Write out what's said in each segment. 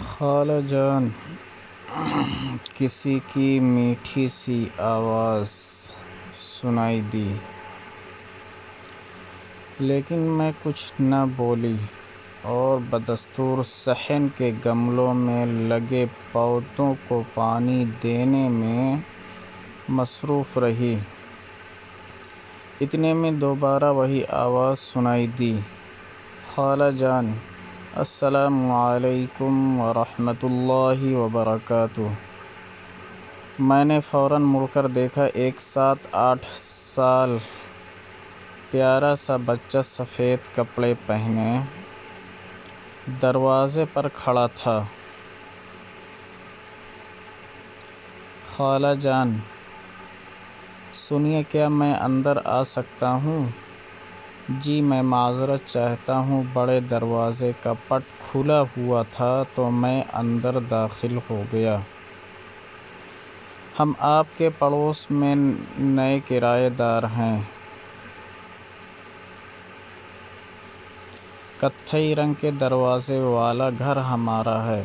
خالہ جان، کسی کی میٹھی سی آواز سنائی دی، لیکن میں کچھ نہ بولی اور بدستور صحن کے گملوں میں لگے پودوں کو پانی دینے میں مصروف رہی۔ اتنے میں دوبارہ وہی آواز سنائی دی، خالہ جان، السلام علیکم ورحمۃ اللہ وبرکاتہ۔ میں نے فوراً مڑ کر دیکھا، ایک 7-8 سال پیارا سا بچہ سفید کپڑے پہنے دروازے پر کھڑا تھا۔ خالہ جان، سنیے، کیا میں اندر آ سکتا ہوں؟ جی، میں معذرت چاہتا ہوں، بڑے دروازے کا پٹ کھلا ہوا تھا تو میں اندر داخل ہو گیا۔ ہم آپ کے پڑوس میں نئے کرایہ دار ہیں۔ کتھئی رنگ کے دروازے والا گھر ہمارا ہے۔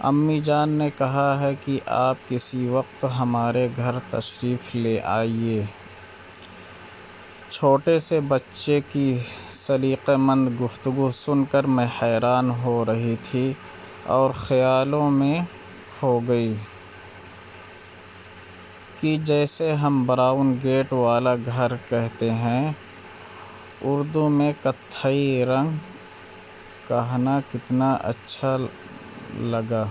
امی جان نے کہا ہے کہ آپ کسی وقت ہمارے گھر تشریف لے آئیے۔ چھوٹے سے بچے کی سلیقہ مند گفتگو سن کر میں حیران ہو رہی تھی اور خیالوں میں کھو گئی کہ جسے ہم براؤن گیٹ والا گھر کہتے ہیں، اردو میں کتھئی رنگ کہنا کتنا اچھا لگا۔